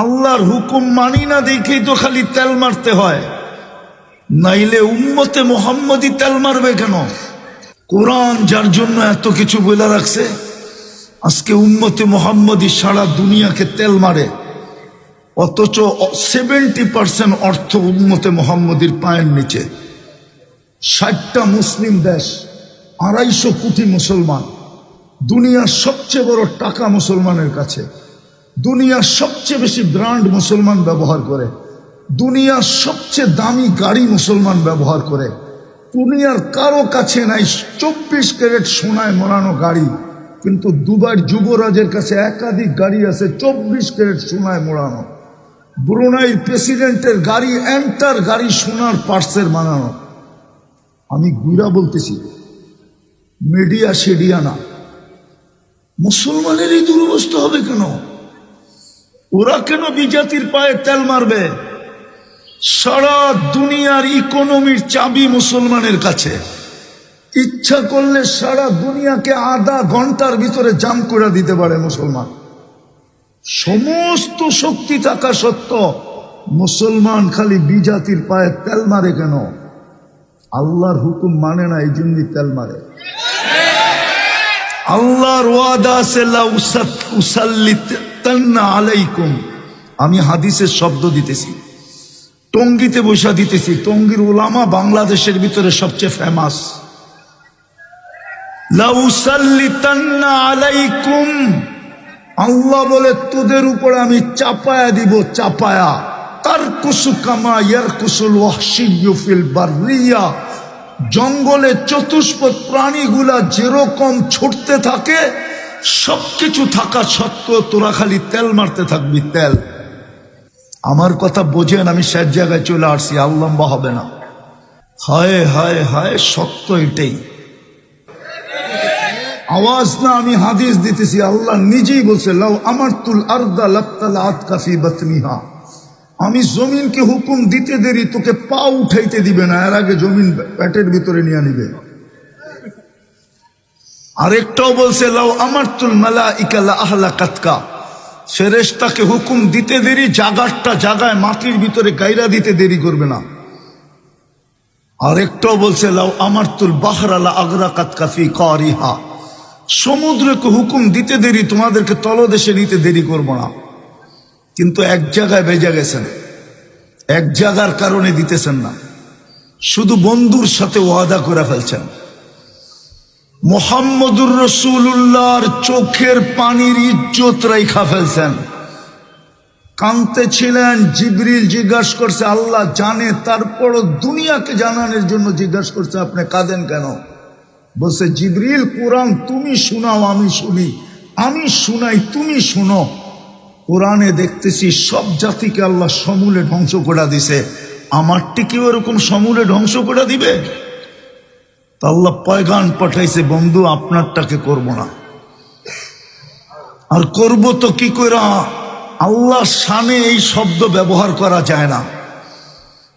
আল্লাহর হুকুম মানি না দেখেই তো খালি তেল মারতে হয়, নাইলে উম্মতে মুহাম্মদী তেল মারবে কেন? কোরআন যার জন্য এত কিছু বলে রাখছে, আজকে উম্মতে মুহাম্মদী সারা দুনিয়াকে তেল মারে, অথচ 70% অর্থ উম্মতে মুহাম্মদীর পায়ের নিচে। 60টা মুসলিম দেশ, 250 কোটি মুসলমান, দুনিয়ার সবচেয়ে বড় টাকা মুসলমানের কাছে, দুনিয়ার সবচেয়ে বেশি ব্র্যান্ড মুসলমান ব্যবহার করে, দুনিয়ার সবচেয়ে দামি গাড়ি মুসলমান ব্যবহার করে, দুনিয়ার কারো কাছে নাই 24 ক্যারেট সোনায় মোড়ানো গাড়ি, কিন্তু দুবাইয়ের যুবরাজের কাছে একাধিক গাড়ি আছে 24 ক্যারেট সোনায় মোড়ানো। ব্রুনাইয়ের প্রেসিডেন্টের গাড়ি, এন্টার গাড়ি সোনার পার্টসের বানানো। আমি গুইরা বলতেছি, মিডিয়া সেডিয়া না। মুসলমানের এই দুরবস্থা হবে কেন? ওরা কেন বিজাতির পায়ে তেল মারবে? সারা দুনিয়ার ইকোনমির চাবি মুসলমানের কাছে। ইচ্ছা করলে সারা দুনিয়াকে আধা ঘন্টার ভিতরে জাম করে দিতে পারে মুসলমান। সমস্ত শক্তি থাকা সত্ত্বেও মুসলমান খালি বিজাতির পায়ে তেল মারে কেন? আল্লাহর হুকুম মানে না, এই জন্যই তেল মারে। আল্লাহর ওয়াদা আছে, লা উসাল্লিতান্না আলাইকুম। আমি হাদিসের শব্দ দিতেছি, টঙ্গিতে বসা দিতেছি। টঙ্গীর উলামা বাংলাদেশের ভিতরে সবচেয়ে ফেমাস। লা উসাল্লিতান্না আলাইকুম, আল্লাহ বলে তোদের উপরে আমি চাপায়া দিব, চাপায়া। তারকুসু কামা ইয়ারকুসুল ওয়াহশিয়্যু ফিল বাররিয়া, জঙ্গলে চতুষ্পদ প্রাণীগুলা যেরকম ছুটতে থাকে, সবকিছু থাকা সত্ত্বেও তোরা খালি তেল মারতে থাকবি, তেল। আমার কথা বোঝেন, আমি শেষ জায়গায় চলে আসছি, আর লম্বা হবে না। হায় হায় হায়, সত্য এটাই। আওয়াজ না, আমি হাদিস দিতেছি। আল্লাহ নিজেই বলছে, লাউ আমারতুল আরদা লাত্তালাআত কাফি বাতনিহা, আমি জমিনকে হুকুম দিতে দেরি, তোকে পা উঠাইতে দিবে না, এর আগে জমিন পেটের ভিতরে নিয়ে নিবে। আরেকটাও বলছে, লাউ আমারতুল মালাইকা লা আহলাকাতকা, ফেরেশতাকে হুকুম দিতে দেরি, জাগারটা জাগায় মাটির ভিতরে গাইরা দিতে দেরি করবে না। আরেকটাও বলছে, লাউ আমারতুল বাহরা লা আগরাকাতকা ফি কারিহা, সমুদ্রকে হুকুম দিতে দেরি, তোমাদেরকে তলদেশে নিতে দেরি করব না। কিন্তু এক জায়গায় বেজে গেছেন, এক জায়গার কারণে দিতেছেন না, শুধু বন্ধুর সাথে ওয়াদা করে ফেলছেন। মুহাম্মদুর রাসূলুল্লাহর চোখের পানির ইজ্জত রাইখা ফেলছেন। কাঁদতে ছিলেন, জিবরিল জিজ্ঞাসা করছে, আল্লাহ জানে, তারপরও দুনিয়াকে জানানোর জন্য জিজ্ঞাসা করছে, আপনি কাঁদেন কেন? বলছে, জিবরিল, কোরআন তুমি শোনাও, আমি শুনি, আমি শুনাই, তুমি শুনো। কোরআনে দেখতেছি সব জাতিকে আল্লাহ সমূলে ধ্বংস করে দিছে, আমারটি কেউ এরকম সমূলে ধ্বংস করে দিবে? তা আল্লাহ পয়গান পাঠাইছে, বন্ধু আপনারটাকে করব না। আর করব তো কি করে? আল্লাহ শানে এই শব্দ ব্যবহার করা যায় না।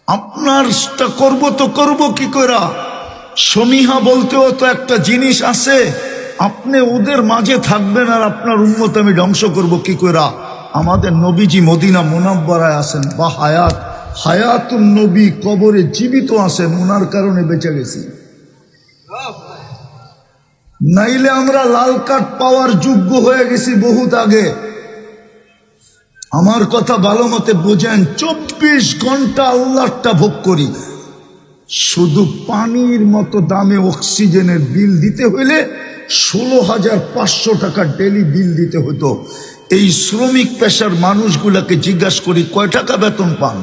আপনারটা করব তো করব কি করে? সমীহা বলতেও তো একটা জিনিস আছে, আপনি ওদের মাঝে থাকবেন আর আপনার উম্মত আমি ধ্বংস করব কি করে? আমাদের নবীজি মদিনা মুনাব্বারায় আছেন, বা হায়াতুন নবী কবরে জীবিত আছেন, ওনার কারণে বেঁচে গেছি। নাইলে আমরা লাল কার্ড পাওয়ার যোগ্য হয়ে গেছি বহুত আগে। আমার কথা ভালো মতে বোঝেন, 24 ঘন্টা আল্লাহটা ভোগ করি। শুধু পানির মতো দামে অক্সিজেনের বিল দিতে হইলে 16,500 টাকা ডেলি বিল দিতে হতো। এই শ্রমিক পেশার মানুষগুলাকে জিজ্ঞাসা করি, কয় টাকা বেতন পান?